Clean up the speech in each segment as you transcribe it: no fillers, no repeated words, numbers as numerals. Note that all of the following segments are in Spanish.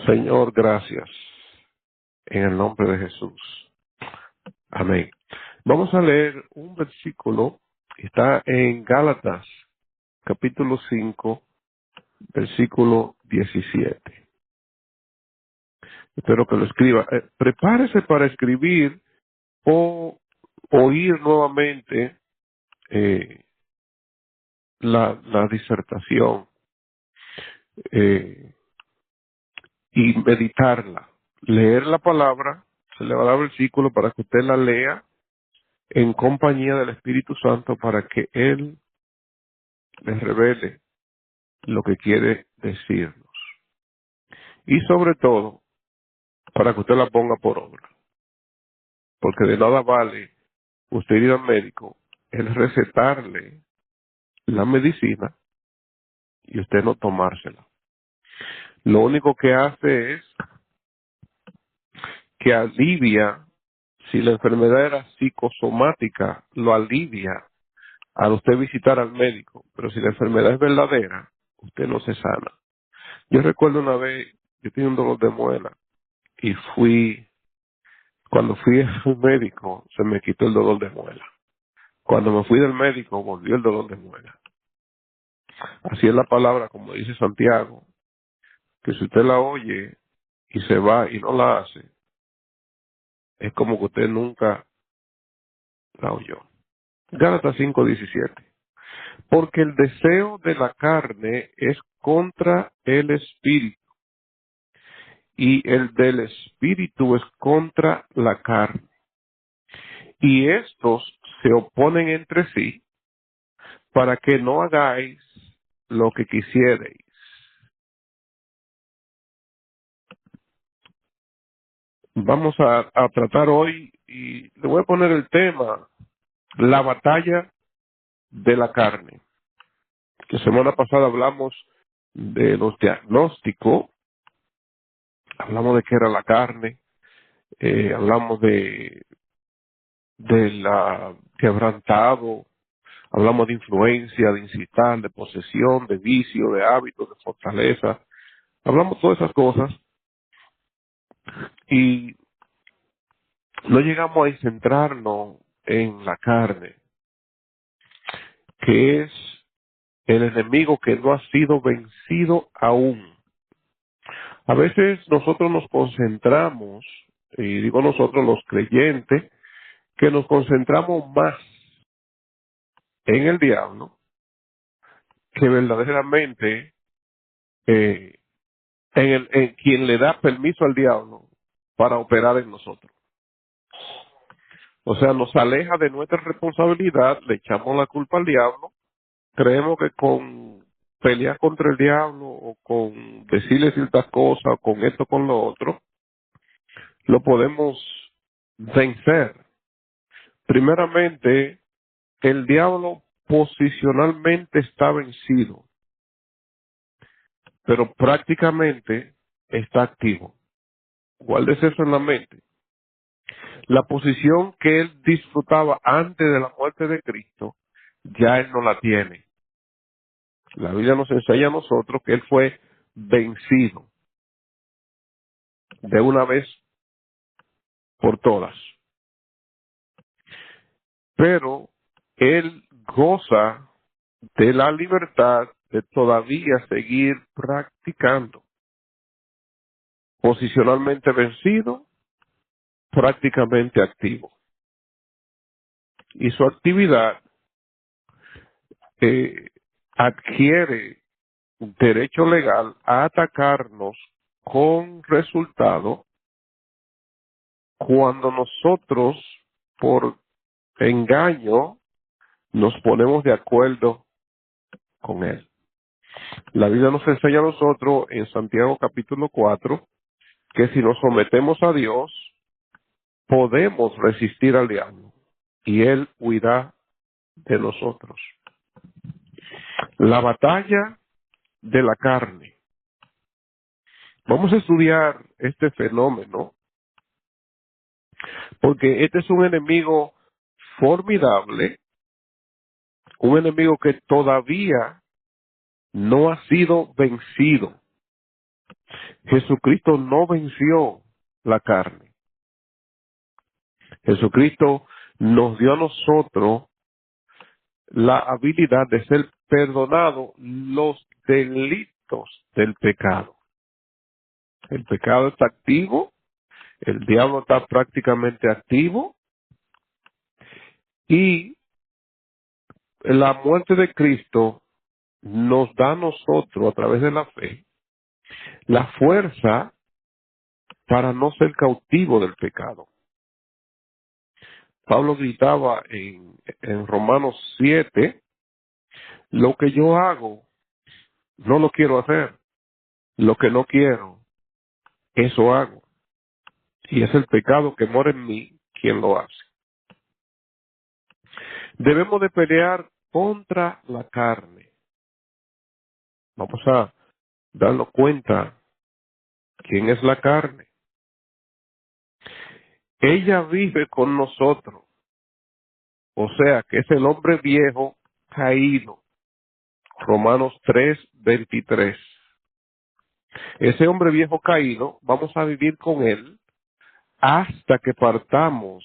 Señor, gracias. En el nombre de Jesús. Amén. Vamos a leer un versículo. Está en Gálatas, capítulo 5, versículo 17. Espero que lo escriba. Prepárese para escribir o oír nuevamente la disertación y meditarla. Leer la palabra, se le va a dar versículo para que usted la lea en compañía del Espíritu Santo para que Él les revele lo que quiere decirnos. Y sobre todo, para que usted la ponga por obra. Porque de nada vale usted ir al médico, él recetarle la medicina y usted no tomársela. Lo único que hace es que alivia, si la enfermedad era psicosomática, lo alivia al usted visitar al médico. Pero si la enfermedad es verdadera, usted no se sana. Yo recuerdo una vez, yo tenía un dolor de muela y cuando fui al médico, se me quitó el dolor de muela. Cuando me fui del médico, volvió el dolor de muela. Así es la palabra, como dice Santiago, que si usted la oye y se va y no la hace, es como que usted nunca la oyó. Gálatas 5:17. Porque el deseo de la carne es contra el espíritu, y el del espíritu es contra la carne. Y estos se oponen entre sí para que no hagáis lo que quisierais. Vamos a tratar hoy, y le voy a poner el tema, la batalla de la carne. Que semana pasada hablamos de los diagnósticos, hablamos de qué era la carne, hablamos de la quebrantado, hablamos de influencia, de incitar, de posesión, de vicio, de hábito, de fortaleza. Hablamos de todas esas cosas y no llegamos a centrarnos en la carne, que es el enemigo que no ha sido vencido aún. A veces nosotros nos concentramos, y digo nosotros los creyentes, que nos concentramos más en el diablo que verdaderamente eh, en quien le da permiso al diablo para operar en nosotros. O sea, nos aleja de nuestra responsabilidad, le echamos la culpa al diablo, creemos que con pelear contra el diablo o con decirle ciertas cosas o con esto con lo otro, lo podemos vencer. Primeramente, el diablo posicionalmente está vencido, pero prácticamente está activo. Guárdese eso en la mente. La posición que él disfrutaba antes de la muerte de Cristo, ya él no la tiene. La Biblia nos enseña a nosotros que él fue vencido de una vez por todas. Pero él goza de la libertad de todavía seguir practicando. Posicionalmente vencido, prácticamente activo. Y su actividad adquiere derecho legal a atacarnos con resultado cuando nosotros, por engaño, nos ponemos de acuerdo con él. La Biblia nos enseña a nosotros en Santiago capítulo 4 que si nos sometemos a Dios, podemos resistir al diablo y él huirá de nosotros. La batalla de la carne. Vamos a estudiar este fenómeno porque este es un enemigo formidable, un enemigo que todavía no ha sido vencido. Jesucristo no venció la carne. Jesucristo nos dio a nosotros la habilidad de ser perdonados los delitos del pecado. El pecado está activo, el diablo está prácticamente activo y la muerte de Cristo nos da a nosotros, a través de la fe, la fuerza para no ser cautivo del pecado. Pablo gritaba en Romanos 7, lo que yo hago, no lo quiero hacer. Lo que no quiero, eso hago. Y es el pecado que mora en mí quien lo hace. Debemos de pelear contra la carne. Vamos a darnos cuenta quién es la carne. Ella vive con nosotros. O sea, que es el hombre viejo caído. Romanos 3:23. Ese hombre viejo caído, vamos a vivir con él hasta que partamos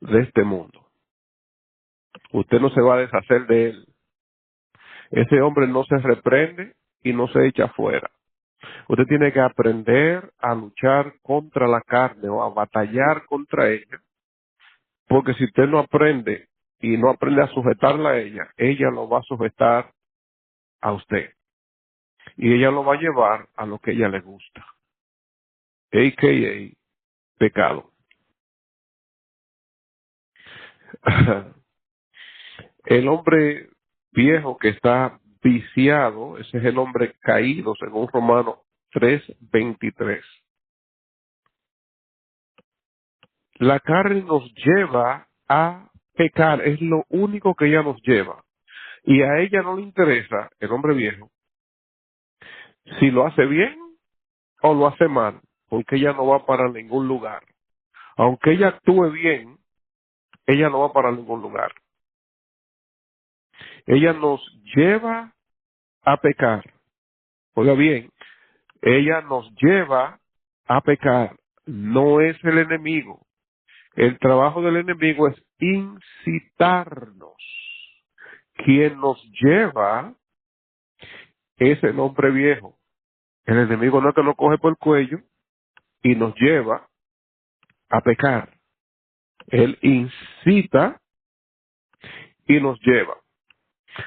de este mundo. Usted no se va a deshacer de él. Ese hombre no se reprende y no se echa fuera. Usted tiene que aprender a luchar contra la carne o a batallar contra ella, porque si usted no aprende y no aprende a sujetarla a ella lo va a sujetar a usted. Y ella lo va a llevar a lo que a ella le gusta, a.k.a. pecado. El hombre viejo que está viciado, ese es el hombre caído, según Romanos 3:23. La carne nos lleva a pecar, es lo único que ella nos lleva. Y a ella no le interesa, el hombre viejo, si lo hace bien o lo hace mal, porque ella no va para ningún lugar. Aunque ella actúe bien, ella no va para ningún lugar. Ella nos lleva a pecar. Oiga bien, ella nos lleva a pecar, no es el enemigo. El trabajo del enemigo es incitarnos. Quien nos lleva es el hombre viejo. El enemigo no es que nos coge por el cuello y nos lleva a pecar. Él incita y nos lleva.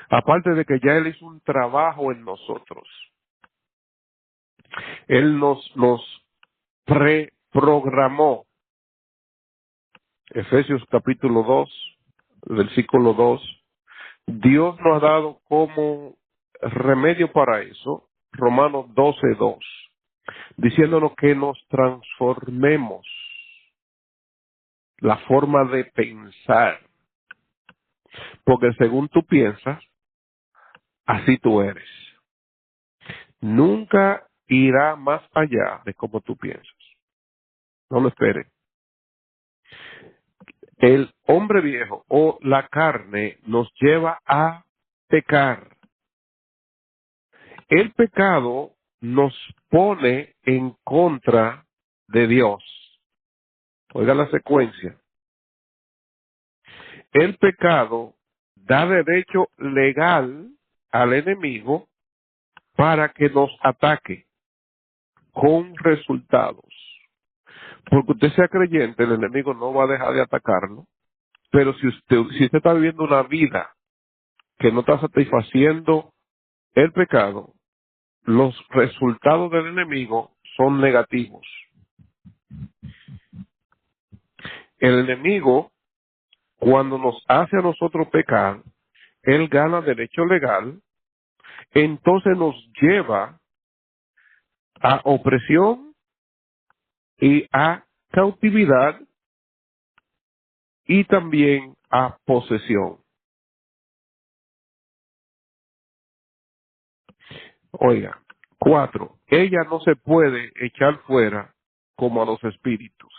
Aparte de que ya él hizo un trabajo en nosotros. Él nos preprogramó. Efesios capítulo 2, versículo 2. Dios nos ha dado como remedio para eso, Romanos 12:2, diciéndonos que nos transformemos la forma de pensar, porque según tú piensas, así tú eres. Nunca irá más allá de como tú piensas. No lo esperes. El hombre viejo o la carne nos lleva a pecar. El pecado nos pone en contra de Dios. Oiga la secuencia. El pecado da derecho legal al enemigo para que nos ataque con resultados. Porque usted sea creyente, el enemigo no va a dejar de atacarlo. Pero si usted está viviendo una vida que no está satisfaciendo el pecado, los resultados del enemigo son negativos. El enemigo, cuando nos hace a nosotros pecar, él gana derecho legal, entonces nos lleva a opresión y a cautividad y también a posesión. Oiga, 4, ella no se puede echar fuera como a los espíritus.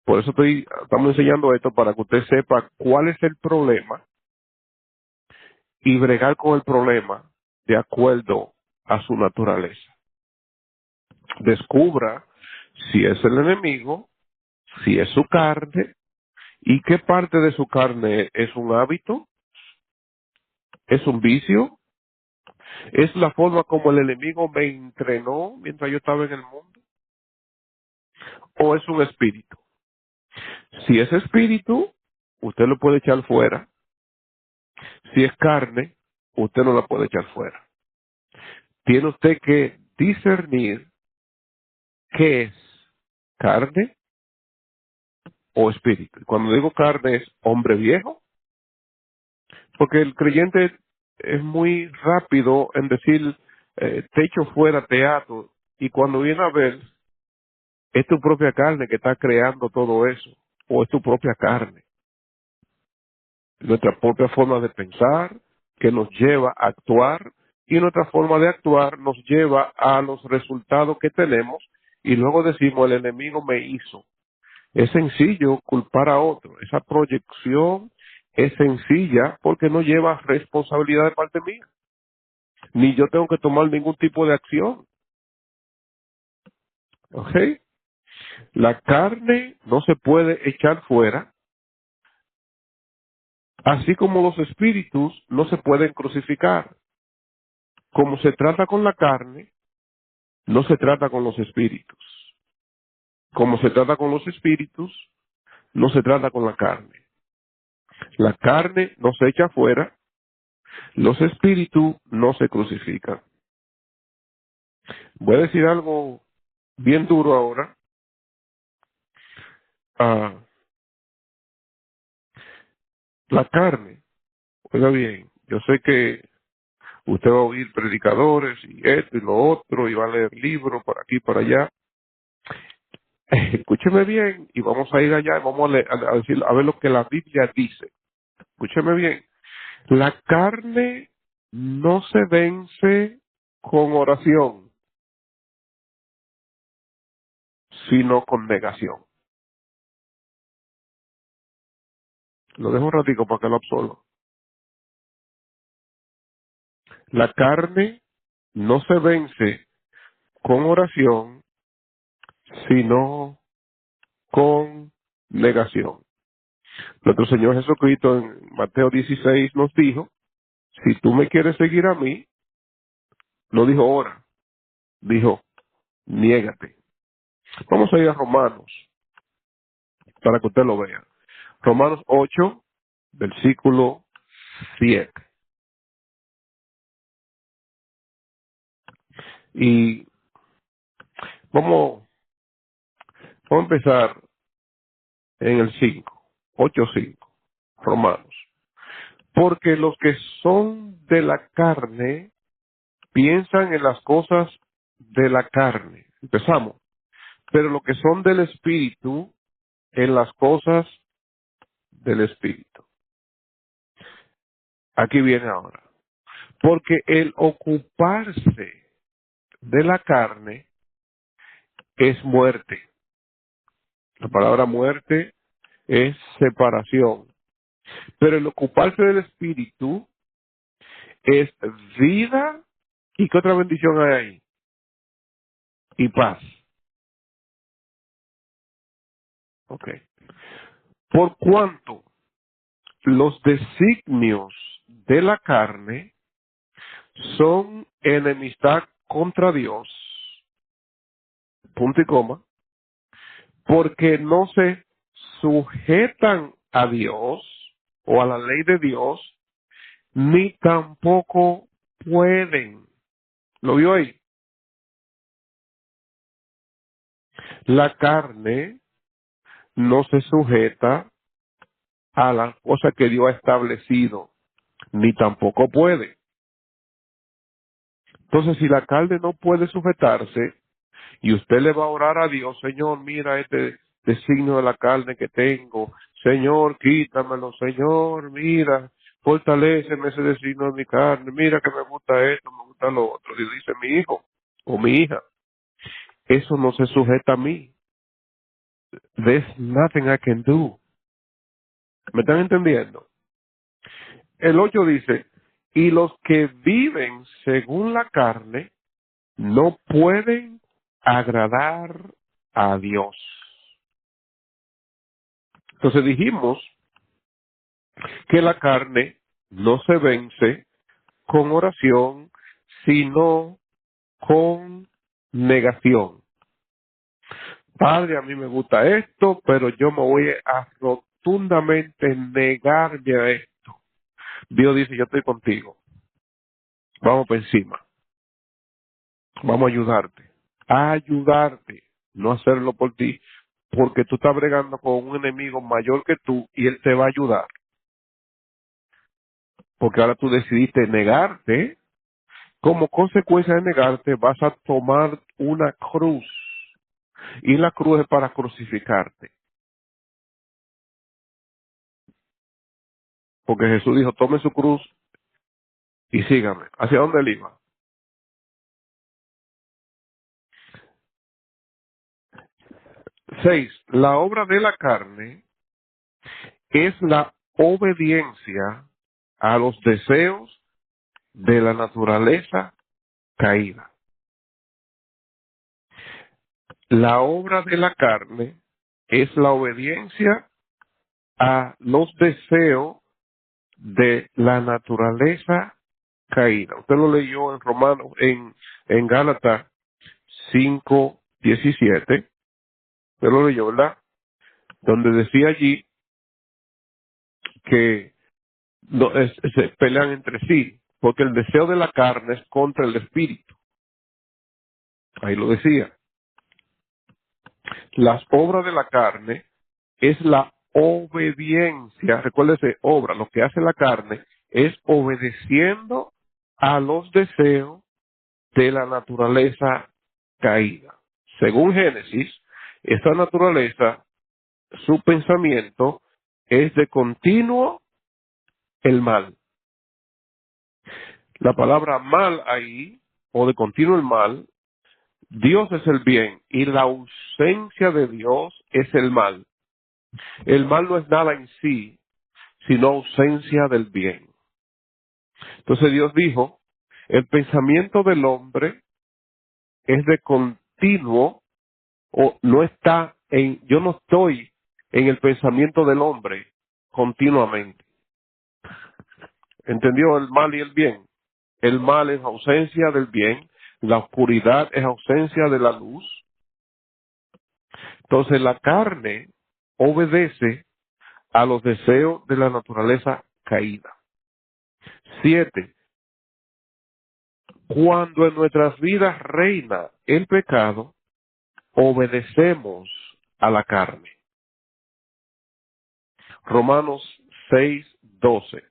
Por eso estamos enseñando esto para que usted sepa cuál es el problema y bregar con el problema de acuerdo a su naturaleza. Descubra si es el enemigo, si es su carne, y qué parte de su carne es un hábito, es un vicio, es la forma como el enemigo me entrenó mientras yo estaba en el mundo, o es un espíritu. Si es espíritu, usted lo puede echar fuera. Si es carne, usted no la puede echar fuera. Tiene usted que discernir qué es carne o espíritu. Y cuando digo carne es hombre viejo, porque el creyente es muy rápido en decir, te echo fuera, te ato, y cuando viene a ver, es tu propia carne que está creando todo eso, o es tu propia carne, nuestra propia forma de pensar que nos lleva a actuar, y nuestra forma de actuar nos lleva a los resultados que tenemos, y luego decimos, el enemigo me hizo. Es sencillo culpar a otro. Esa proyección es sencilla porque no lleva responsabilidad de parte mía. Ni yo tengo que tomar ningún tipo de acción. ¿Ok? La carne no se puede echar fuera, así como los espíritus no se pueden crucificar. Como se trata con la carne, no se trata con los espíritus. Como se trata con los espíritus, no se trata con la carne. La carne no se echa fuera, los espíritus no se crucifican. Voy a decir algo bien duro ahora. Ah, la carne, oiga bien, yo sé que usted va a oír predicadores y esto y lo otro y va a leer libros por aquí y por allá. Escúcheme bien y vamos a ir allá y vamos a decir, a ver lo que la Biblia dice. Escúcheme bien. La carne no se vence con oración, sino con negación. Lo dejo un ratico para que lo absorba. La carne no se vence con oración, sino con negación. Nuestro Señor Jesucristo en Mateo 16 nos dijo, si tú me quieres seguir a mí, no dijo ora, dijo niégate. Vamos a ir a Romanos para que usted lo vea. Romanos 8, versículo 7. Y vamos, vamos a empezar en el 5, 8:5, Romanos. Porque los que son de la carne piensan en las cosas de la carne. Empezamos. Pero los que son del espíritu, en las cosas del espíritu. Aquí viene ahora. Porque el ocuparse de la carne es muerte. La palabra muerte es separación. Pero el ocuparse del espíritu es vida. ¿Y qué otra bendición hay ahí? Y paz. Ok. Por cuanto los designios de la carne son enemistad contra Dios, punto y coma, porque no se sujetan a Dios o a la ley de Dios, ni tampoco pueden. ¿Lo vio ahí? La carne no se sujeta a las cosas que Dios ha establecido, ni tampoco puede. Entonces, si la carne no puede sujetarse, y usted le va a orar a Dios, Señor, mira este designio de la carne que tengo, Señor, quítamelo, Señor, mira, fortaléceme ese designio de mi carne, mira que me gusta esto, me gusta lo otro. Y dice mi hijo o mi hija, eso no se sujeta a mí. There's nothing I can do. ¿Me están entendiendo? El 8 dice, y los que viven según la carne no pueden agradar a Dios. Entonces dijimos que la carne no se vence con oración, sino con negación. Padre, a mí me gusta esto, pero yo me voy a rotundamente negarme a esto. Dios dice, yo estoy contigo. Vamos por encima. Vamos a ayudarte, no hacerlo por ti, porque tú estás bregando con un enemigo mayor que tú y él te va a ayudar. Porque ahora tú decidiste negarte. Como consecuencia de negarte, vas a tomar una cruz. Y la cruz es para crucificarte. Porque Jesús dijo, tome su cruz y sígame. ¿Hacia dónde él iba? 6. La obra de la carne es la obediencia a los deseos de la naturaleza caída. La obra de la carne es la obediencia a los deseos de la naturaleza caída. Usted lo leyó en Romanos, en Gálatas 5:17. Usted lo leyó, ¿verdad? Donde decía allí que se pelean entre sí, porque el deseo de la carne es contra el espíritu. Ahí lo decía. Las obras de la carne es la obediencia. Recuérdese, obra, lo que hace la carne es obedeciendo a los deseos de la naturaleza caída. Según Génesis, esta naturaleza, su pensamiento es de continuo el mal. La palabra mal ahí, o de continuo el mal, Dios es el bien y la ausencia de Dios es el mal. El mal no es nada en sí, sino ausencia del bien. Entonces Dios dijo, el pensamiento del hombre es de continuo, o no está yo no estoy en el pensamiento del hombre continuamente. ¿Entendió el mal y el bien? El mal es ausencia del bien, la oscuridad es ausencia de la luz. Entonces la carne obedece a los deseos de la naturaleza caída. 7. Cuando en nuestras vidas reina el pecado, obedecemos a la carne. Romanos 6:12.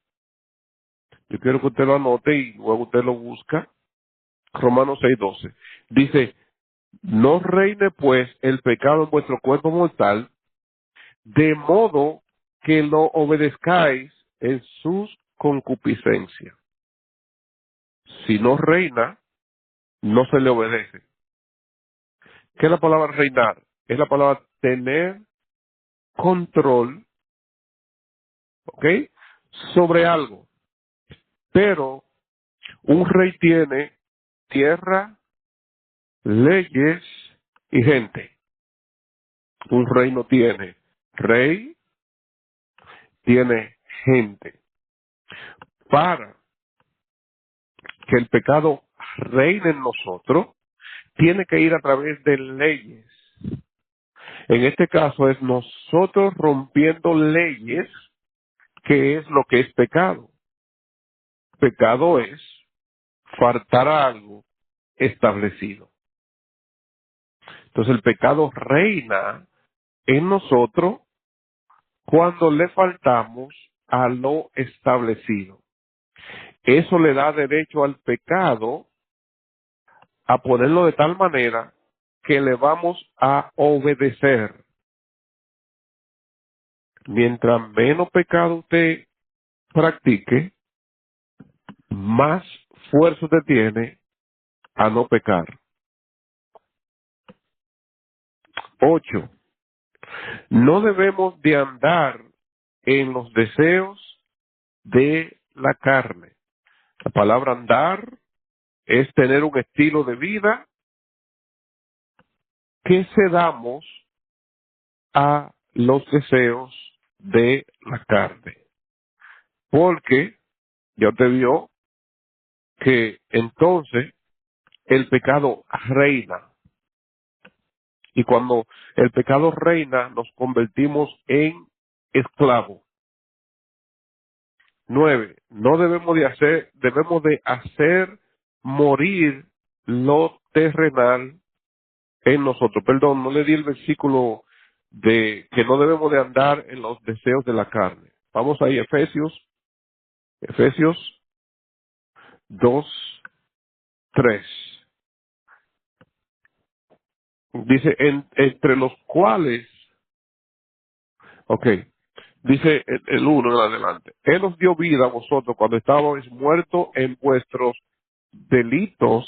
Yo quiero que usted lo anote y luego usted lo busca. Romanos 6:12. Dice, no reine pues el pecado en vuestro cuerpo mortal, de modo que lo obedezcáis en sus concupiscencias. Si no reina, no se le obedece. ¿Qué es la palabra reinar? Es la palabra tener control, ¿ok? Sobre algo. Pero un rey tiene tierra, leyes y gente. Un rey no tiene rey, tiene gente. Para que el pecado reine en nosotros, tiene que ir a través de leyes. En este caso es nosotros rompiendo leyes, que es lo que es pecado. Pecado es faltar a algo establecido. Entonces el pecado reina en nosotros cuando le faltamos a lo establecido. Eso le da derecho al pecado a ponerlo de tal manera que le vamos a obedecer. Mientras menos pecado usted practique, más fuerza usted tiene a no pecar. 8. No debemos de andar en los deseos de la carne. La palabra andar es tener un estilo de vida que cedamos a los deseos de la carne. Porque ya te vio que entonces el pecado reina. Y cuando el pecado reina, nos convertimos en esclavos. 9. No debemos de hacer morir lo terrenal en nosotros. Perdón, no le di el versículo de que no debemos de andar en los deseos de la carne. Vamos ahí, Efesios 2:3. Dice, entre los cuales, ok, dice el 1 en adelante, Él os dio vida a vosotros cuando estábamos muertos en vuestros delitos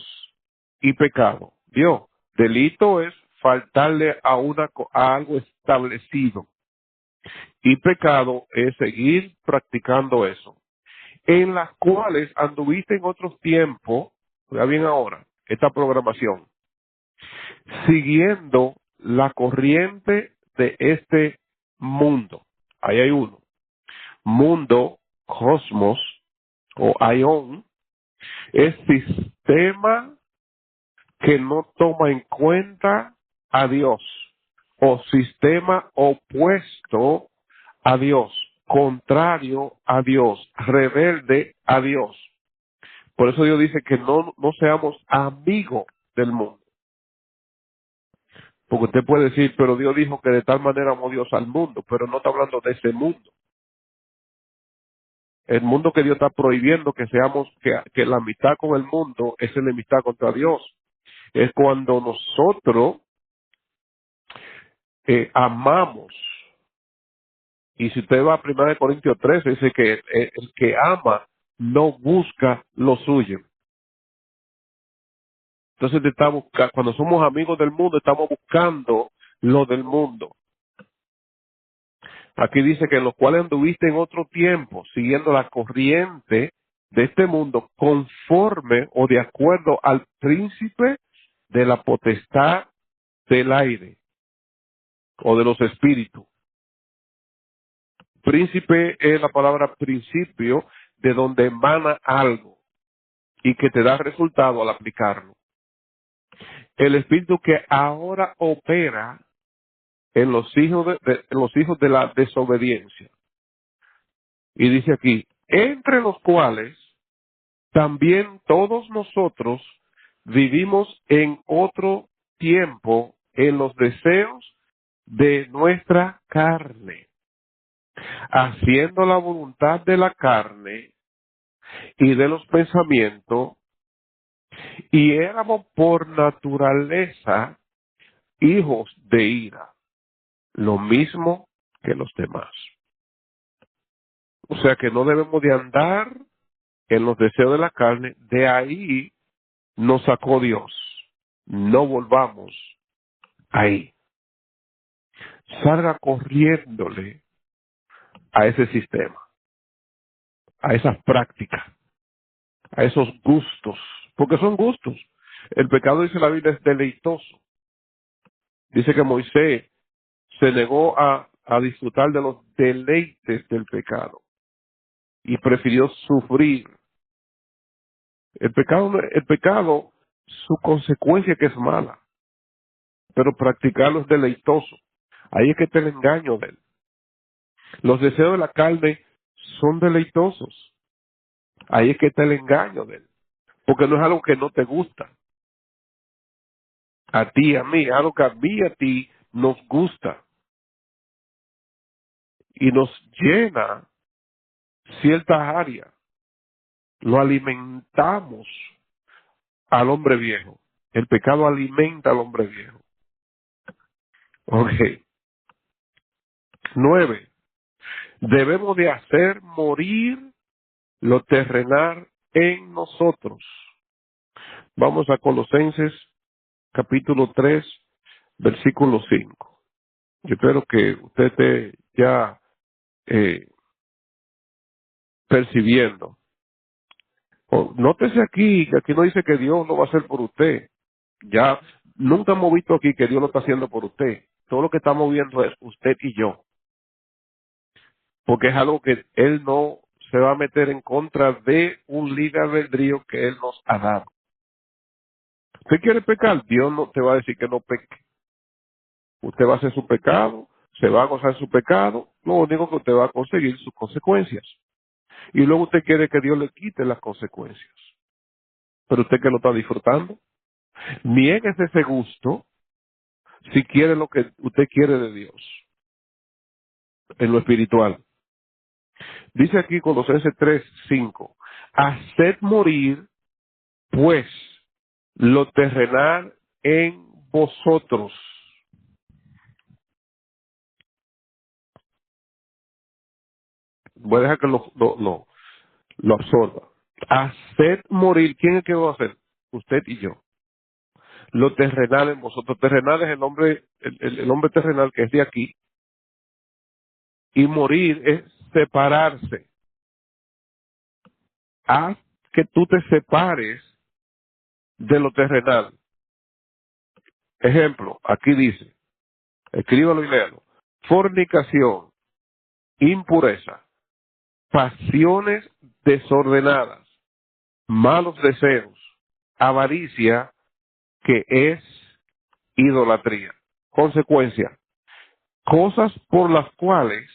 y pecado. Dios, delito es faltarle a algo establecido. Y pecado es seguir practicando eso. En las cuales anduviste en otros tiempos, oiga bien ahora, esta programación, siguiendo la corriente de este mundo. Ahí hay uno. Mundo, cosmos o aion, es sistema que no toma en cuenta a Dios, o sistema opuesto a Dios, contrario a Dios, rebelde a Dios. Por eso Dios dice que no seamos amigos del mundo. Porque usted puede decir, pero Dios dijo que de tal manera amó Dios al mundo, pero no está hablando de ese mundo. El mundo que Dios está prohibiendo que seamos, que la amistad con el mundo es la amistad contra Dios. Es cuando nosotros amamos. Y si usted va a 1 Corintios 13, dice que el que ama no busca lo suyo. Entonces cuando somos amigos del mundo, estamos buscando lo del mundo. Aquí dice que en los cuales anduviste en otro tiempo, siguiendo la corriente de este mundo, conforme o de acuerdo al príncipe de la potestad del aire o de los espíritus. Príncipe es la palabra principio, de donde emana algo y que te da resultado al aplicarlo. El espíritu que ahora opera en los hijos en los hijos de la desobediencia. Y dice aquí, entre los cuales también todos nosotros vivimos en otro tiempo en los deseos de nuestra carne, haciendo la voluntad de la carne y de los pensamientos, y éramos por naturaleza hijos de ira, lo mismo que los demás. O sea que no debemos de andar en los deseos de la carne, de ahí nos sacó Dios. No volvamos ahí. Salga corriéndole a ese sistema, a esas prácticas, a esos gustos, porque son gustos. El pecado, dice la Biblia, es deleitoso. Dice que Moisés se negó a disfrutar de los deleites del pecado y prefirió sufrir. El pecado, su consecuencia que es mala, pero practicarlo es deleitoso. Ahí es que está el engaño de él. Los deseos de la carne son deleitosos. Ahí es que está el engaño de él. Porque no es algo que no te gusta. A ti, a mí, algo que a mí, a ti nos gusta. Y nos llena ciertas áreas. Lo alimentamos al hombre viejo. El pecado alimenta al hombre viejo. Ok. 9. Debemos de hacer morir lo terrenal en nosotros. Vamos a Colosenses capítulo 3, versículo 5. Yo espero que usted esté ya percibiendo Nótese aquí, que aquí no dice que Dios lo va a hacer por usted. Ya, nunca hemos visto aquí que Dios lo está haciendo por usted. Todo lo que estamos viendo es usted y yo. Porque es algo que Él no se va a meter en contra de un libre albedrío que Él nos ha dado. ¿Usted quiere pecar? Dios no te va a decir que no peque. Usted va a hacer su pecado, se va a gozar su pecado, lo único que usted va a conseguir sus consecuencias. Y luego usted quiere que Dios le quite las consecuencias. Pero usted que lo está disfrutando, niéguese ese gusto si quiere lo que usted quiere de Dios, en lo espiritual. Dice aquí Colosenses 3:5, haced morir, pues, lo terrenal en vosotros. Voy a dejar que lo absorba. Haced morir, ¿quién es que va a hacer? Usted y yo. Lo terrenal en vosotros. Terrenal es el hombre, el hombre terrenal que es de aquí, y morir es separarse. Haz que tú te separes de lo terrenal. Ejemplo, aquí dice, escríbalo y léalo. Fornicación, impureza, pasiones desordenadas, malos deseos, avaricia, que es idolatría. Consecuencia, cosas por las cuales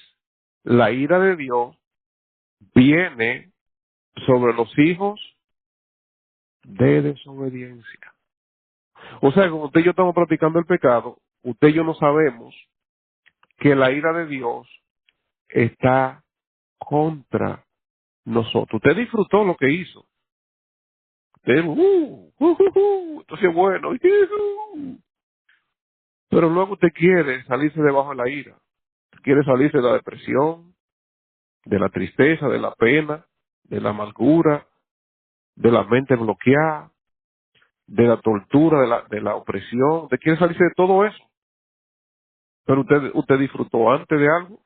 la ira de Dios viene sobre los hijos de desobediencia. O sea, como usted y yo estamos practicando el pecado, usted y yo no sabemos que la ira de Dios está contra nosotros. Usted disfrutó lo que hizo. Usted, entonces bueno, pero luego usted quiere salirse debajo de la ira. Quiere salirse de la depresión, de la tristeza, de la pena, de la amargura, de la mente bloqueada, de la tortura, de la opresión. Usted quiere salirse de todo eso. Pero usted disfrutó antes de algo.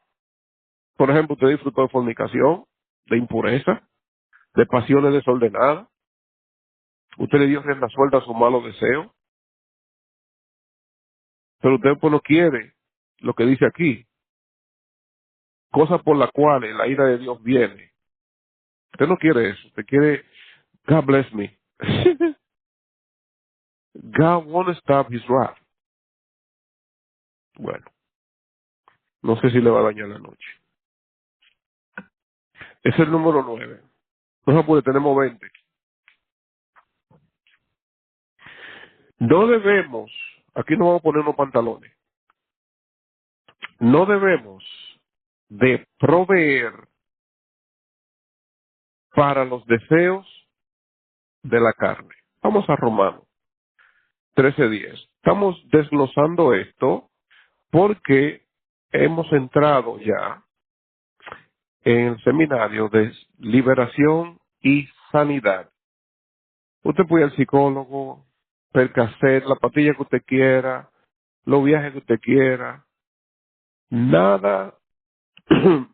Por ejemplo, usted disfrutó de fornicación, de impureza, de pasiones desordenadas. Usted le dio rienda suelta a sus malos deseos. Pero usted pues no quiere lo que dice aquí. Cosas por las cuales la ira de Dios viene. Usted no quiere eso. Usted quiere, God bless me. God won't stop his wrath. Bueno, no sé si le va a dañar la noche. Es el número 9. No se puede, tenemos 20. No debemos, aquí no vamos a poner los pantalones, no debemos de proveer para los deseos de la carne. Vamos a Romanos 13:10. Estamos desglosando esto porque hemos entrado ya en el seminario de liberación y sanidad. Usted puede ir al psicólogo, Percocet, la pastilla que usted quiera, los viajes que usted quiera, nada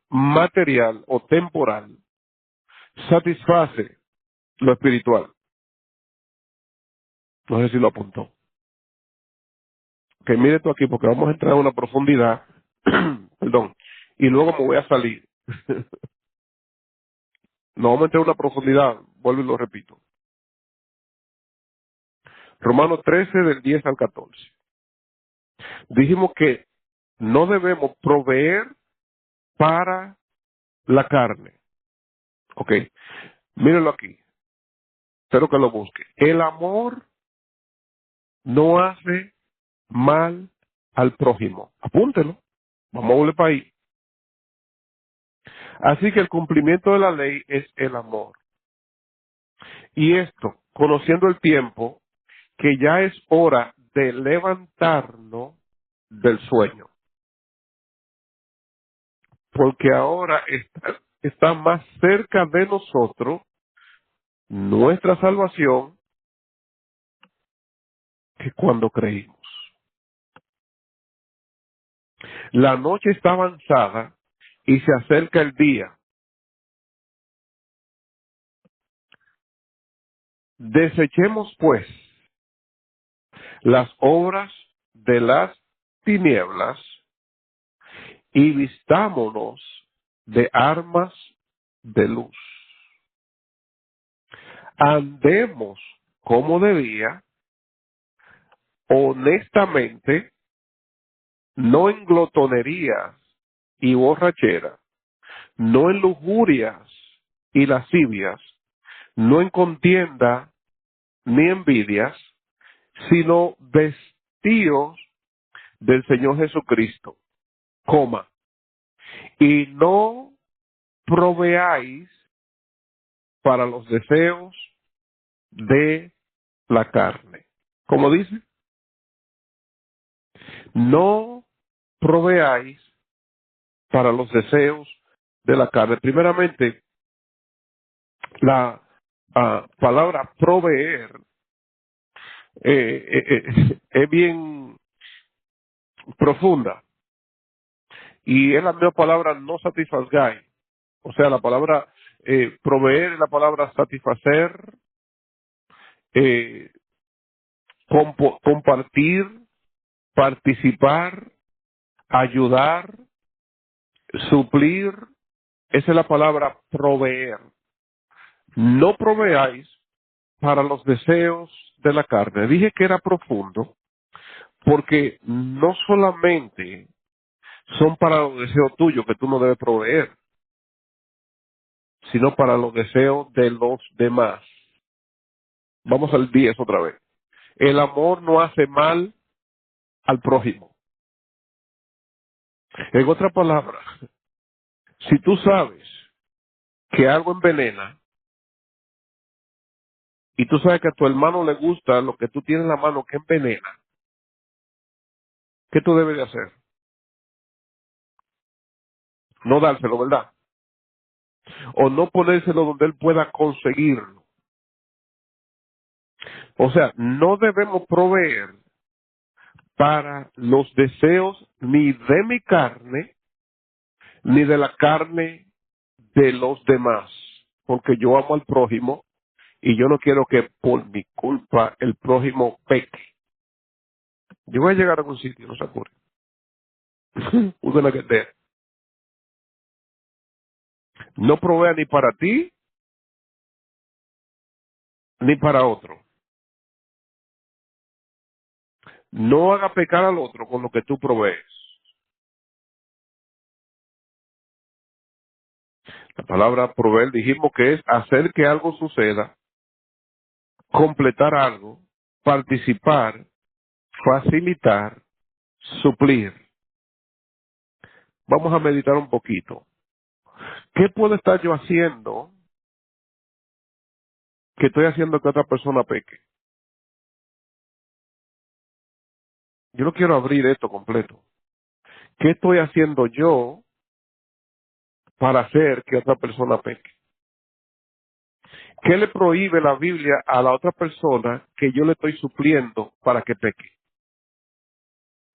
material o temporal satisface lo espiritual. No sé si lo apuntó. Que mire esto aquí porque vamos a entrar en una profundidad, perdón, y luego me voy a salir. No vamos a entrar en una profundidad, vuelvo y lo repito. Romanos 13 del 10 al 14. Dijimos que no debemos proveer para la carne. Ok, mírenlo aquí, espero que lo busque. El amor no hace mal al prójimo. Apúntelo, vamos a volver para ahí. Así que el cumplimiento de la ley es el amor. Y esto, conociendo el tiempo, que ya es hora de levantarnos del sueño. Porque ahora está más cerca de nosotros nuestra salvación que cuando creímos. La noche está avanzada y se acerca el día. Desechemos pues las obras de las tinieblas y vistámonos de armas de luz. Andemos como debía, honestamente, no en glotonerías y borrachera, no en lujurias y lascivias, no en contienda ni envidias, sino vestidos del Señor Jesucristo, coma, y no proveáis para los deseos de la carne. Como dice, no proveáis para los deseos de la carne. Primeramente, la palabra proveer es bien profunda y es la misma palabra no satisfacer. O sea, la palabra proveer es la palabra satisfacer, eh, compartir, participar, ayudar, suplir. Esa es la palabra proveer. No proveáis para los deseos de la carne. Dije que era profundo porque no solamente son para los deseos tuyos que tú no debes proveer, sino para los deseos de los demás. Vamos al 10 otra vez. El amor no hace mal al prójimo. En otras palabras, si tú sabes que algo envenena y tú sabes que a tu hermano le gusta lo que tú tienes en la mano que envenena, ¿qué tú debes de hacer? No dárselo, ¿verdad? O no ponérselo donde él pueda conseguirlo. O sea, no debemos proveer para los deseos ni de mi carne, ni de la carne de los demás, porque yo amo al prójimo y yo no quiero que por mi culpa el prójimo peque. Yo voy a llegar a algún sitio, no se apure. Uno la que te. No provea ni para ti ni para otro. No haga pecar al otro con lo que tú provees. La palabra proveer dijimos que es hacer que algo suceda, completar algo, participar, facilitar, suplir. Vamos a meditar un poquito. ¿Qué puedo estar yo haciendo que estoy haciendo que otra persona peque? Yo no quiero abrir esto completo. ¿Qué estoy haciendo yo para hacer que otra persona peque? ¿Qué le prohíbe la Biblia a la otra persona que yo le estoy supliendo para que peque?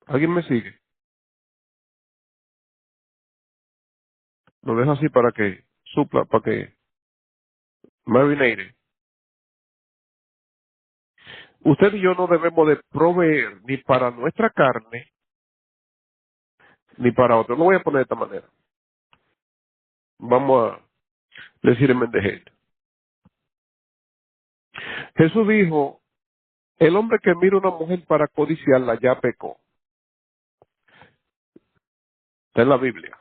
¿Alguien me sigue? Lo dejo así para que supla, para que marinate. Usted y yo no debemos de proveer ni para nuestra carne ni para otro. Lo voy a poner de esta manera. Vamos a decir en Mendejel. Jesús dijo, el hombre que mira a una mujer para codiciarla ya pecó. Está en la Biblia.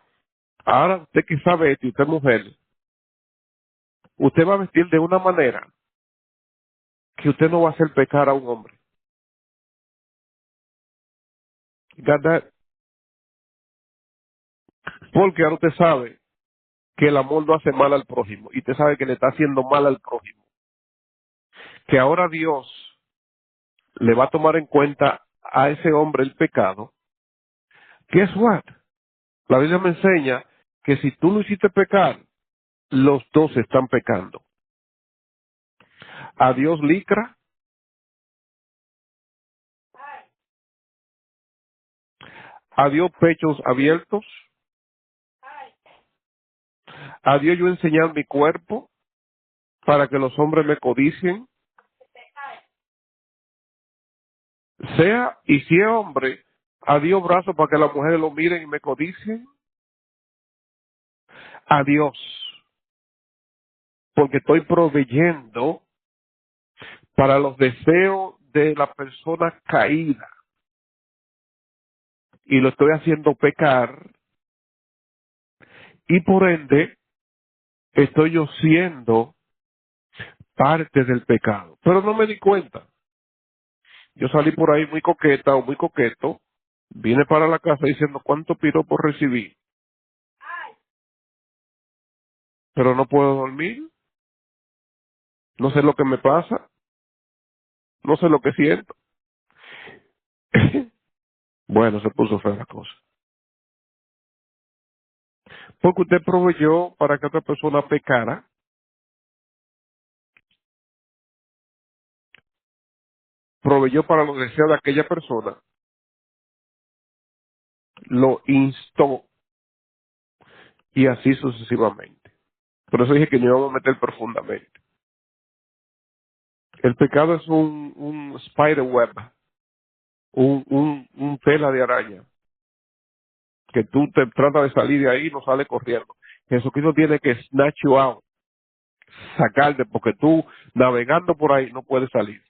Ahora usted que sabe esto y usted es mujer, usted va a vestir de una manera que usted no va a hacer pecar a un hombre. Got that? Porque ahora usted sabe que el amor no hace mal al prójimo y usted sabe que le está haciendo mal al prójimo. Que ahora Dios le va a tomar en cuenta a ese hombre el pecado. Guess what? La Biblia me enseña que si tú lo hiciste pecar, los dos están pecando. A Dios licra, a Dios pechos abiertos, a Dios yo enseñar mi cuerpo para que los hombres me codicien. Sea, y si es hombre, adiós brazo para que las mujeres lo miren y me codicien. Adiós, porque estoy proveyendo para los deseos de la persona caída y lo estoy haciendo pecar y por ende estoy yo siendo parte del pecado. Pero no me di cuenta. Yo salí por ahí muy coqueta o muy coqueto, vine para la casa diciendo cuánto piropos recibí, pero no puedo dormir, no sé lo que me pasa, no sé lo que siento. Bueno, se puso fea la cosa. Porque usted proveyó para que otra persona pecara, proveyó para los deseos de aquella persona, lo instó y así sucesivamente. Por eso dije que no íbamos a meter profundamente. El pecado es un spider web, un tela de araña, que tú te tratas de salir de ahí y no sales corriendo. Jesucristo tiene que snatch you out, sacarte, porque tú navegando por ahí no puedes salir.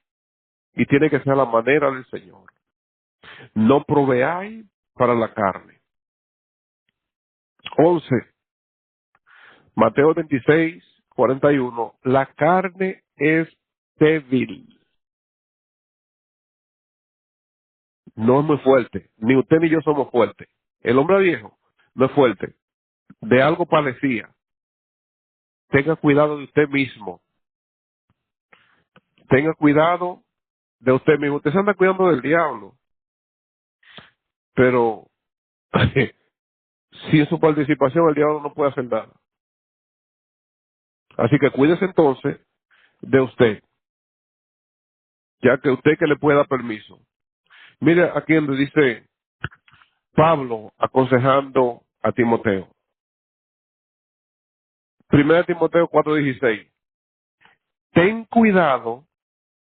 Y tiene que ser la manera del Señor. No proveáis para la carne. 11. Mateo 26:41. La carne es débil. No es muy fuerte. Ni usted ni yo somos fuertes. El hombre viejo no es fuerte. De algo padecía. Tenga cuidado de usted mismo. Tenga cuidado de usted mismo. Usted se anda cuidando del diablo. Pero sin su participación el diablo no puede hacer nada. Así que cuídese entonces de usted, ya que usted que le puede dar permiso. Mire aquí donde dice Pablo aconsejando a Timoteo. 1 Timoteo 4:16. Ten cuidado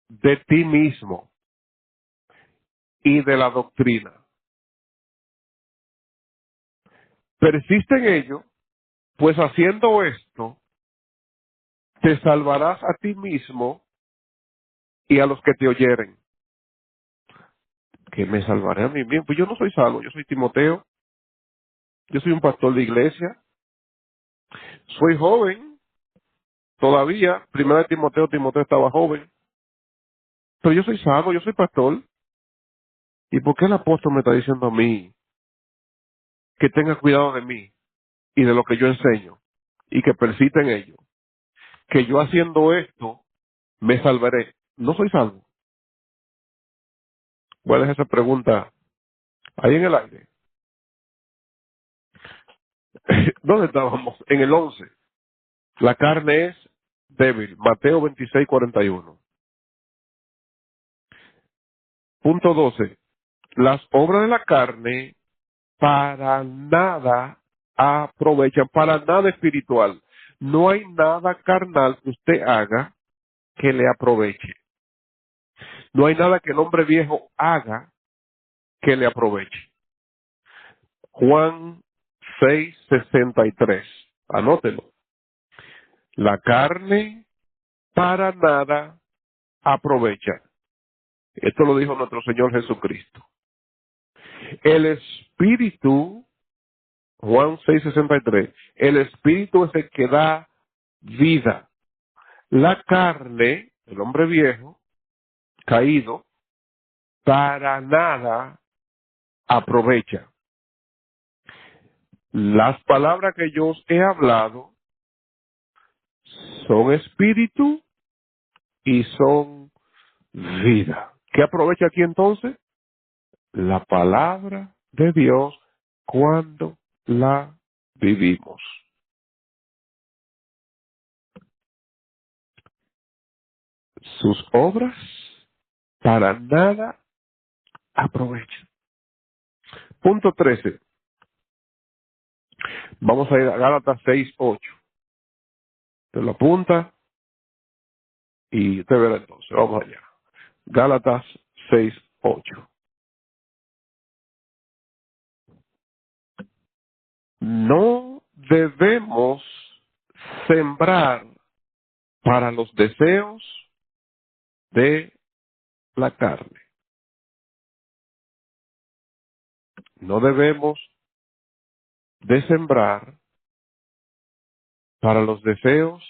de ti mismo y de la doctrina. Persiste en ello, pues haciendo esto, te salvarás a ti mismo y a los que te oyeren. Que me salvaré a mí mismo. Pues yo no soy salvo, yo soy Timoteo, yo soy un pastor de iglesia, soy joven todavía. 1 Timoteo, Timoteo estaba joven, pero yo soy salvo, yo soy pastor. ¿Y por qué el apóstol me está diciendo a mí que tenga cuidado de mí y de lo que yo enseño y que persista en ello? Que yo haciendo esto me salvaré. No soy salvo. Voy a dejar esa pregunta ahí en el aire. ¿Dónde estábamos? En el 11. La carne es débil. Mateo 26:41. Punto 12. Las obras de la carne para nada aprovechan, para nada espiritual. No hay nada carnal que usted haga que le aproveche. No hay nada que el hombre viejo haga que le aproveche. Juan 6:63. Anótelo. La carne para nada aprovecha. Esto lo dijo nuestro Señor Jesucristo. El espíritu, Juan 6:63, el espíritu es el que da vida. La carne, el hombre viejo, caído, para nada aprovecha. Las palabras que yo os he hablado son espíritu y son vida. ¿Qué aprovecha aquí entonces? La palabra de Dios cuando la vivimos. Sus obras para nada aprovechan. Punto 13. Vamos a ir a Gálatas 6:8. Te lo apunta y te verá entonces. Vamos allá. Gálatas 6:8. 8. No debemos sembrar para los deseos de la carne. No debemos de sembrar para los deseos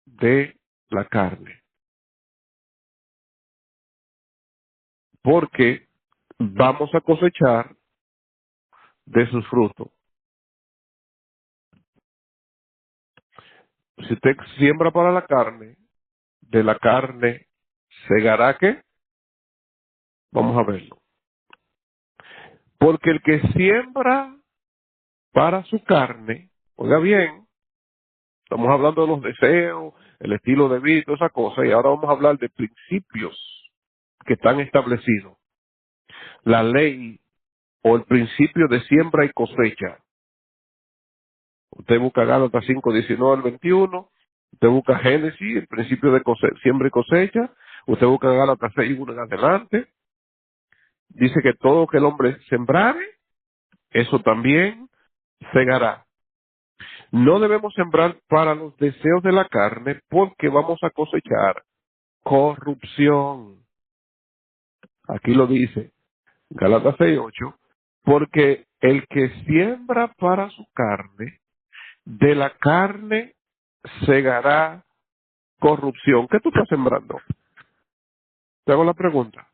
de la carne, porque vamos a cosechar de sus frutos. Si usted siembra para la carne, de la carne segará ¿qué? Vamos a verlo. Porque el que siembra para su carne, oiga bien, estamos hablando de los deseos, el estilo de vida y toda esa cosa, y ahora vamos a hablar de principios que están establecidos. La ley o el principio de siembra y cosecha. Usted busca Gálatas 5:19 al 21, usted busca Génesis, el principio de siembra y cosecha, usted busca Gálatas 6:1 en adelante, dice que todo que el hombre sembrare, eso también segará. No debemos sembrar para los deseos de la carne porque vamos a cosechar corrupción. Aquí lo dice Gálatas 6:8, porque el que siembra para su carne, de la carne segará corrupción. ¿Qué tú estás sembrando? Te hago la pregunta.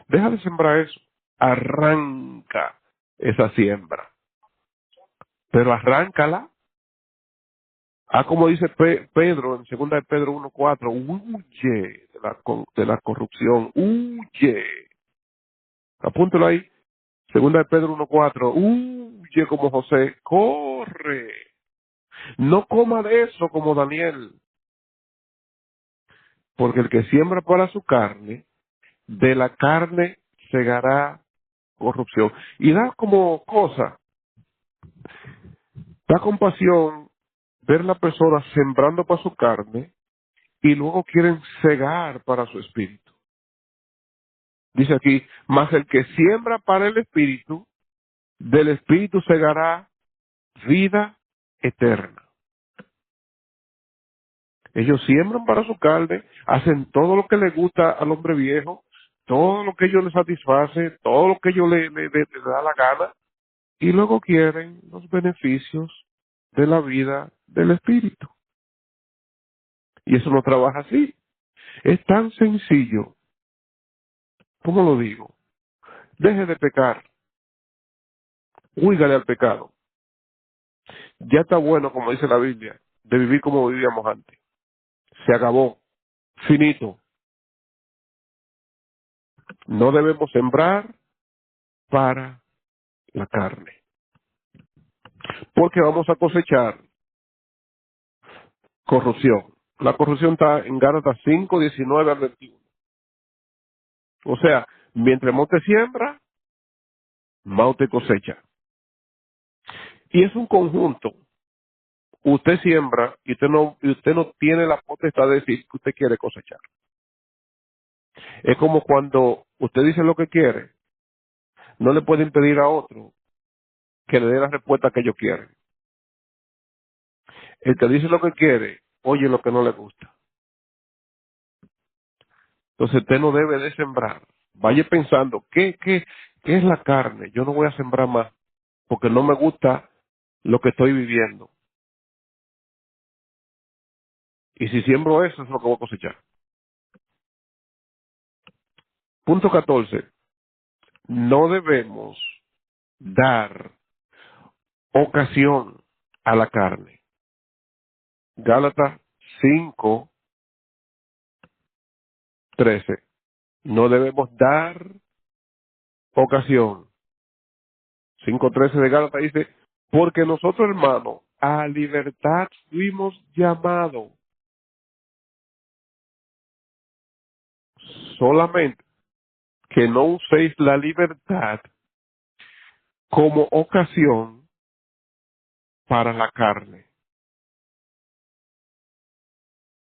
Deja de sembrar eso. Arranca esa siembra. Pero arráncala. Como dice Pedro en 2 de Pedro 1:4, huye de la corrupción, huye. Apúntalo ahí. 2 de Pedro 1:4, huye como José, corre. No coma de eso como Daniel, porque el que siembra para su carne, de la carne segará corrupción. Y da como cosa, da compasión ver la persona sembrando para su carne y luego quieren cegar para su espíritu. Dice aquí, mas el que siembra para el espíritu, del espíritu segará vida eterna. Ellos siembran para su carne, hacen todo lo que le gusta al hombre viejo, todo lo que ellos les satisface, todo lo que ellos le da la gana, y luego quieren los beneficios de la vida del espíritu. Y eso no trabaja así. Es tan sencillo. ¿Cómo lo digo? Deje de pecar. Húigale al pecado. Ya está bueno, como dice la Biblia, de vivir como vivíamos antes. Se acabó. Finito. No debemos sembrar para la carne. Porque vamos a cosechar corrupción. La corrupción está en Gálatas 5:19 al 21. O sea, mientras más te siembra, más te cosecha. Y es un conjunto. Usted siembra y usted no tiene la potestad de decir que usted quiere cosechar. Es como cuando usted dice lo que quiere, no le puede impedir a otro que le dé la respuesta que ellos quieren. El que dice lo que quiere, oye lo que no le gusta. Entonces usted no debe de sembrar. Vaya pensando, ¿qué es la carne? Yo no voy a sembrar más porque no me gusta lo que estoy viviendo. Y si siembro eso, es lo que voy a cosechar. Punto 14. No debemos dar ocasión a la carne. Gálatas 5:13. No debemos dar ocasión. 5:13 de Gálatas dice, porque nosotros, hermanos, a libertad fuimos llamados, solamente que no uséis la libertad como ocasión para la carne.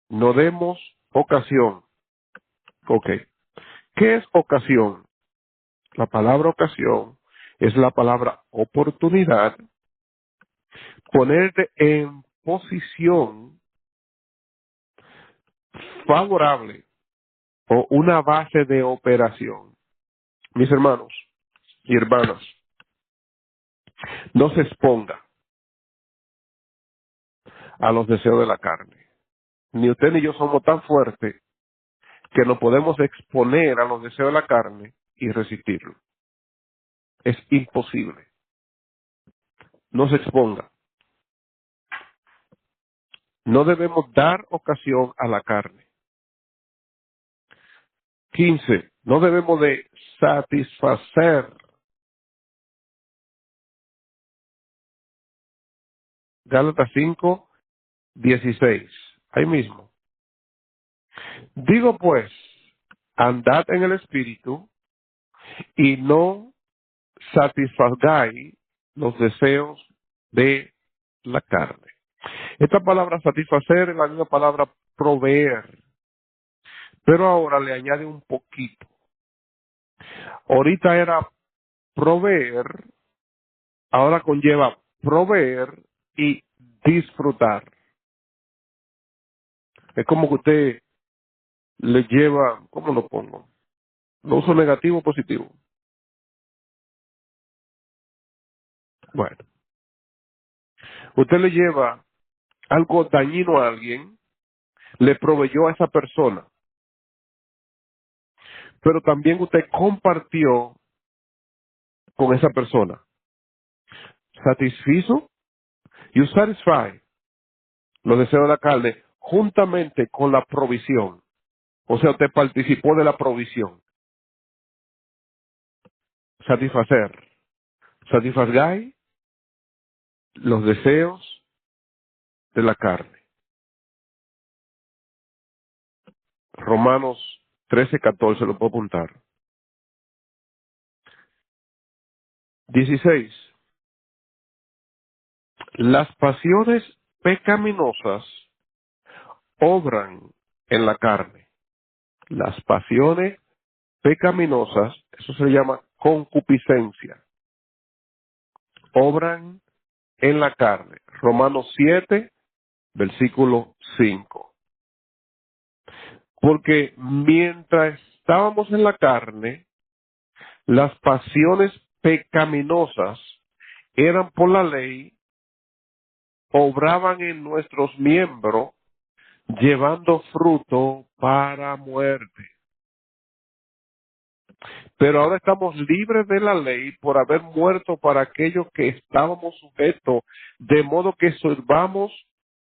No demos ocasión. Ok. ¿Qué es ocasión? La palabra ocasión es la palabra oportunidad, ponerte en posición favorable o una base de operación. Mis hermanos y hermanas, no se exponga a los deseos de la carne. Ni usted ni yo somos tan fuertes que nos podemos exponer a los deseos de la carne y resistirlo. Es imposible. No se exponga. No debemos dar ocasión a la carne. 15. No debemos de satisfacer. Gálatas 5:16. Ahí mismo. Digo pues, andad en el Espíritu y no satisfagáis los deseos de la carne. Esta palabra satisfacer es la misma palabra proveer, pero ahora le añade un poquito. Ahorita era proveer, ahora conlleva proveer y disfrutar. Es como que usted le lleva, ¿cómo lo pongo? ¿Lo uso negativo o positivo? Bueno, usted le lleva algo dañino a alguien, le proveyó a esa persona, pero también usted compartió con esa persona. Satisfizo, you satisfy los deseos de la carne juntamente con la provisión. O sea, usted participó de la provisión. Satisfacer. Satisfagáis los deseos de la carne. Romanos 13:14 lo puedo apuntar. 16. Las pasiones pecaminosas obran en la carne. Las pasiones pecaminosas, eso se llama concupiscencia, obran en la carne. Romanos 7:5. Porque mientras estábamos en la carne, las pasiones pecaminosas eran por la ley, obraban en nuestros miembros, llevando fruto para muerte. Pero ahora estamos libres de la ley por haber muerto para aquellos que estábamos sujetos, de modo que sirvamos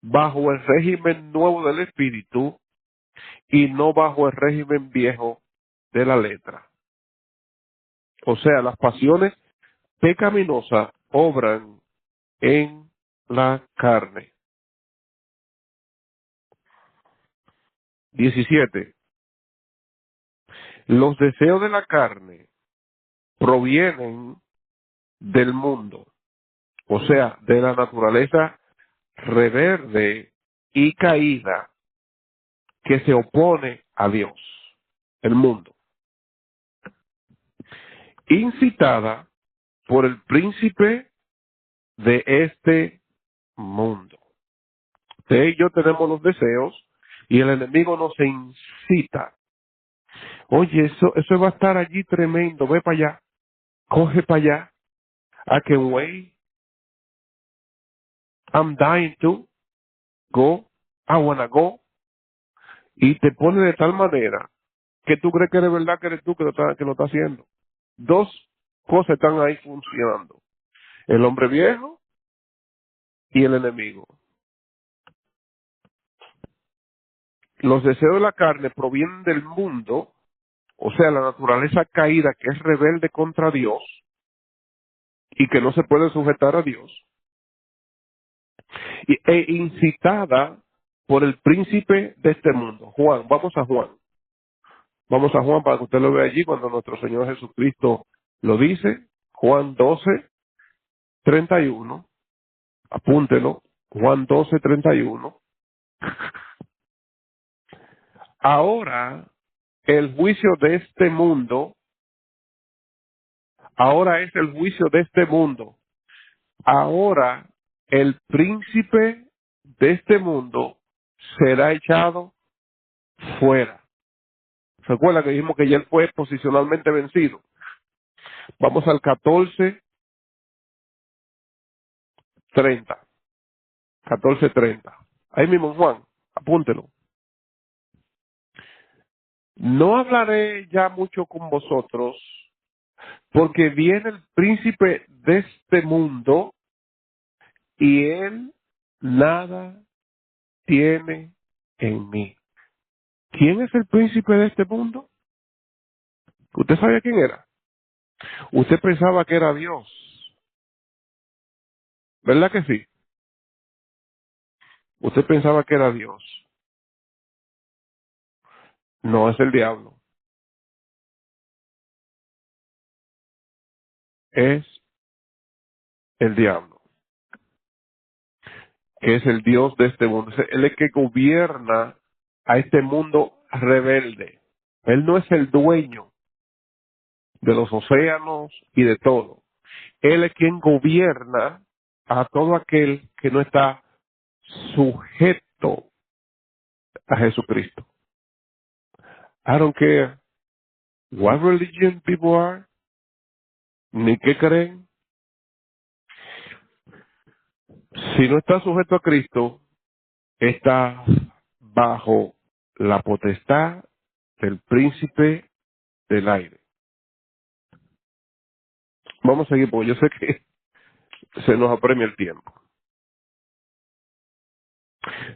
bajo el régimen nuevo del Espíritu y no bajo el régimen viejo de la letra. O sea, las pasiones pecaminosas obran en la carne. 17. Los deseos de la carne provienen del mundo, o sea, de la naturaleza rebelde y caída que se opone a Dios, el mundo, incitada por el príncipe de este mundo. Usted y yo tenemos los deseos y el enemigo nos incita. Oye, eso va a estar allí tremendo, ve para allá, coge para allá, I can wait, I'm dying to go, I wanna go, y te pone de tal manera que tú crees que de verdad que eres tú que lo está haciendo. Dos cosas están ahí funcionando: el hombre viejo y el enemigo. Los deseos de la carne provienen del mundo, o sea, la naturaleza caída que es rebelde contra Dios y que no se puede sujetar a Dios, e incitada por el príncipe de este mundo. Juan, vamos a Juan. Vamos a Juan para que usted lo vea allí cuando nuestro Señor Jesucristo lo dice. Juan 12:31. Apúntelo. Juan 12:31. Ahora el juicio de este mundo, ahora es el juicio de este mundo. Ahora el príncipe de este mundo será echado fuera. ¿Se acuerda que dijimos que ya él fue posicionalmente vencido? Vamos al 14:30. 14:30. Ahí mismo, Juan, apúntelo. No hablaré ya mucho con vosotros, porque viene el príncipe de este mundo y él nada tiene en mí. ¿Quién es el príncipe de este mundo? ¿Usted sabía quién era? Usted pensaba que era Dios, ¿verdad que sí? Usted pensaba que era Dios. No, es el diablo. Es el diablo, que es el Dios de este mundo. Él es el que gobierna a este mundo rebelde. Él no es el dueño de los océanos y de todo. Él es quien gobierna a todo aquel que no está sujeto a Jesucristo. I don't care what religion people are, ni qué creen. Si no está sujeto a Cristo, está bajo la potestad del príncipe del aire. Vamos a seguir porque yo sé que se nos apremia el tiempo.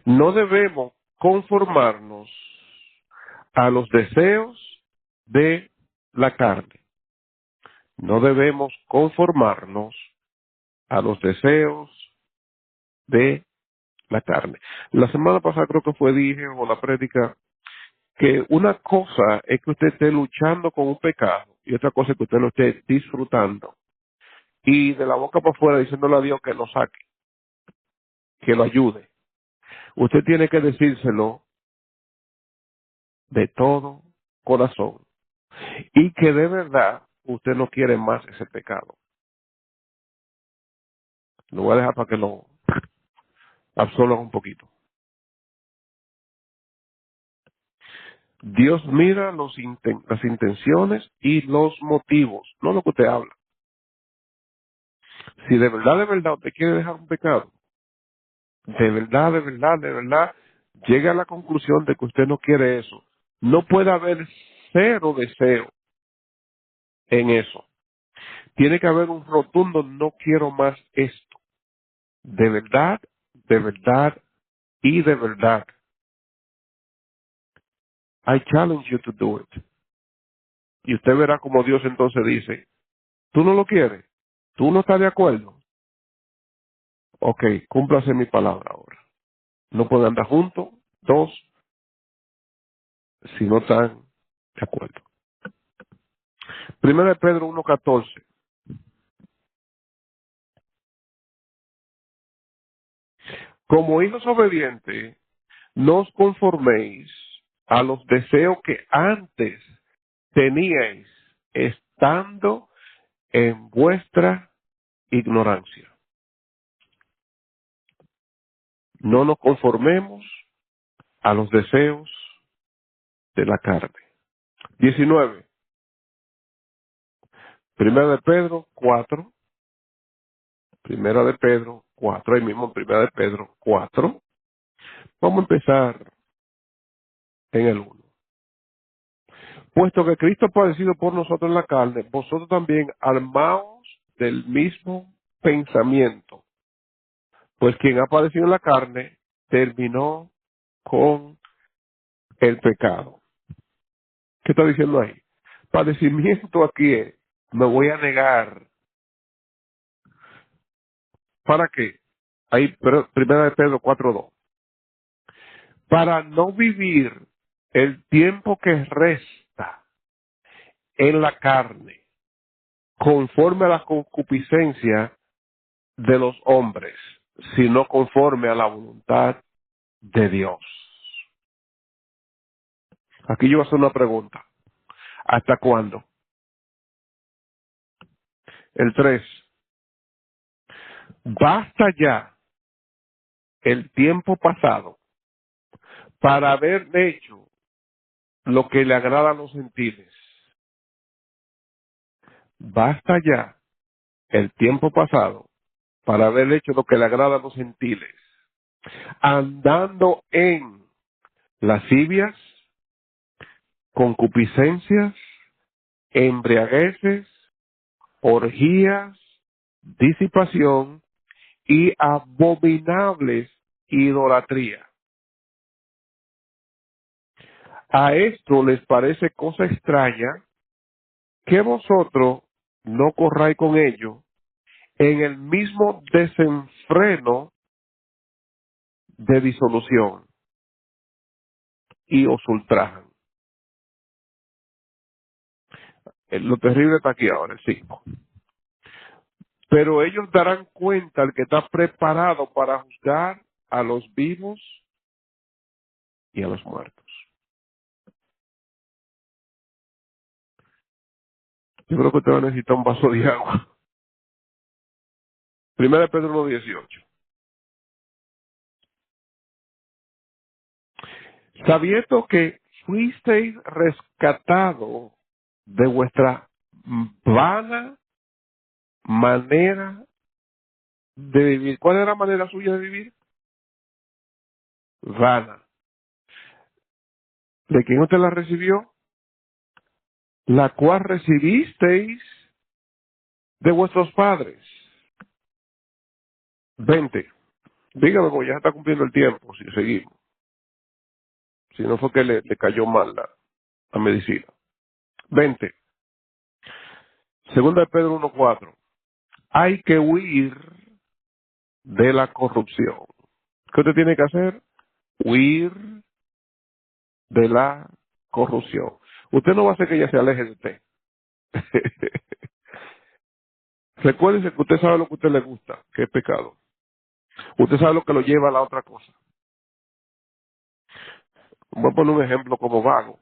No debemos conformarnos a los deseos de la carne. No debemos conformarnos a los deseos de la carne. La semana pasada creo que dije, o la prédica, que una cosa es que usted esté luchando con un pecado y otra cosa es que usted lo esté disfrutando. Y de la boca para afuera diciéndole a Dios que lo saque, que lo ayude. Usted tiene que decírselo de todo corazón y que de verdad usted no quiere más ese pecado. Lo voy a dejar para que lo absorban un poquito. Dios mira las intenciones y los motivos, no lo que usted habla. Si de verdad usted quiere dejar un pecado, de verdad, llega a la conclusión de que usted no quiere eso. No puede haber cero deseo en eso. Tiene que haber un rotundo no quiero más esto. De verdad y de verdad. I challenge you to do it. Y usted verá como Dios entonces dice, ¿tú no lo quieres? ¿Tú no estás de acuerdo? Ok, cúmplase mi palabra ahora. No pueden andar juntos, dos, si no están de acuerdo. Primera de Pedro 1:14. Como hijos obedientes, no os conforméis a los deseos que antes teníais estando en vuestra ignorancia. No nos conformemos a los deseos de la carne. 19. Primera de Pedro 4. Primera de Pedro 4. Ahí mismo en Primera de Pedro 4. Vamos a empezar en el 1. Puesto que Cristo ha padecido por nosotros en la carne, vosotros también armaos del mismo pensamiento. Pues quien ha padecido en la carne terminó con el pecado. ¿Qué está diciendo ahí? Padecimiento aquí es, me voy a negar. ¿Para qué? Ahí, Primera de Pedro 4:2. Para no vivir el tiempo que resta en la carne, conforme a la concupiscencia de los hombres, sino conforme a la voluntad de Dios. Aquí yo voy a hacer una pregunta. ¿Hasta cuándo? El 3. Basta ya el tiempo pasado para haber hecho lo que le agrada a los gentiles. Basta ya el tiempo pasado para haber hecho lo que le agrada a los gentiles, andando en lascivias, concupiscencias, embriagueces, orgías, disipación y abominables idolatría. A esto les parece cosa extraña que vosotros no corráis con ello en el mismo desenfreno de disolución y os ultrajan. Lo terrible está aquí ahora, el 5. Pero ellos darán cuenta al que está preparado para juzgar a los vivos y a los muertos. Yo creo que usted va a necesitar un vaso de agua. Primera de Pedro 1:18. Sabiendo que fuisteis rescatados de vuestra vana manera de vivir. ¿Cuál era la manera suya de vivir? Vana. ¿De quién usted la recibió? La cual recibisteis de vuestros padres. 20. Dígame, porque ya se está cumpliendo el tiempo, si seguimos. Si no fue que le cayó mal la medicina. 20. Segunda de Pedro 1:4. Hay que huir de la corrupción. ¿Qué usted tiene que hacer? Huir de la corrupción. Usted no va a hacer que ella se aleje de usted. Recuérdese que usted sabe lo que a usted le gusta, que es pecado. Usted sabe lo que lo lleva a la otra cosa. Voy a poner un ejemplo como vago.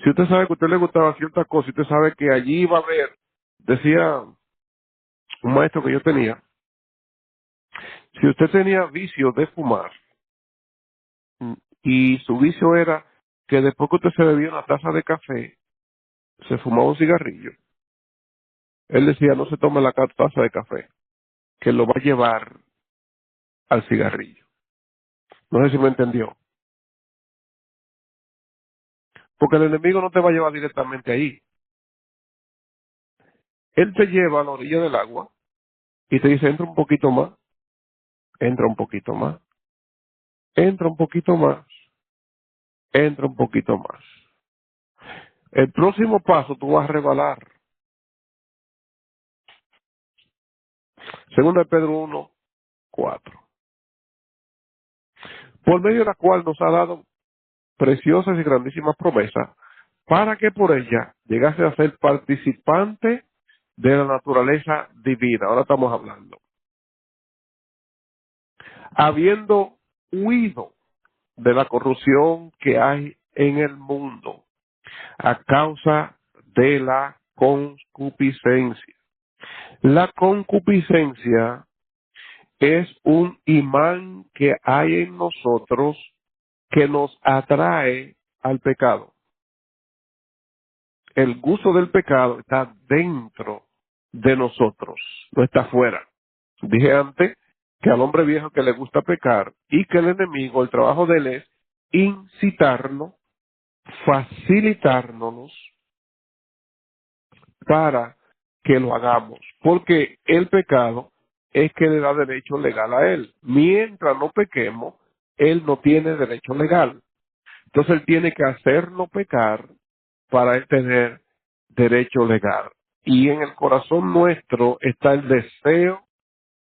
Si usted sabe que a usted le gustaba cierta cosa, y usted sabe que allí va a haber, decía un maestro que yo tenía, si usted tenía vicio de fumar, y su vicio era que después que usted se bebía una taza de café, se fumaba un cigarrillo, él decía, no se tome la taza de café, que lo va a llevar al cigarrillo. No sé si me entendió. Porque el enemigo no te va a llevar directamente ahí. Él te lleva a la orilla del agua y te dice, entra un poquito más, entra un poquito más, entra un poquito más, entra un poquito más. El próximo paso tú vas a rebalar. Segunda de Pedro 1:4. Por medio de la cual nos ha dado preciosas y grandísimas promesas, para que por ella llegase a ser participante de la naturaleza divina. Ahora estamos hablando. Habiendo huido de la corrupción que hay en el mundo a causa de la concupiscencia. La concupiscencia es un imán que hay en nosotros que nos atrae al pecado. El gusto del pecado está dentro de nosotros, no está afuera. Dije antes que al hombre viejo que le gusta pecar y que el enemigo, el trabajo de él es incitarnos, facilitarnos para que lo hagamos, porque el pecado es que le da derecho legal a él. Mientras no pequemos, él no tiene derecho legal. Entonces él tiene que hacernos pecar para él tener derecho legal. Y en el corazón nuestro está el deseo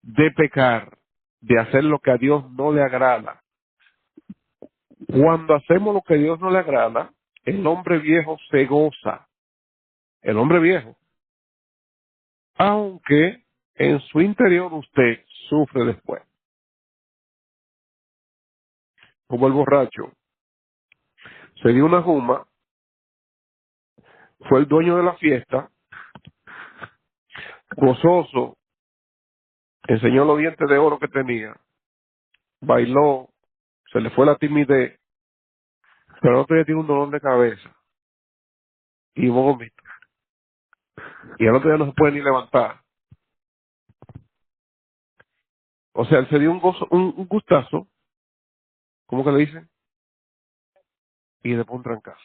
de pecar, de hacer lo que a Dios no le agrada. Cuando hacemos lo que a Dios no le agrada, el hombre viejo se goza. El hombre viejo, aunque en su interior usted sufre después, como el borracho. se dio una juma, fue el dueño de la fiesta, gozoso, enseñó los dientes de oro que tenía, bailó, se le fue la timidez, pero el otro día tiene un dolor de cabeza y vómito, y el otro día no se puede ni levantar. O sea, él se dio un gustazo, ¿cómo que le dicen? Y después un trancazo.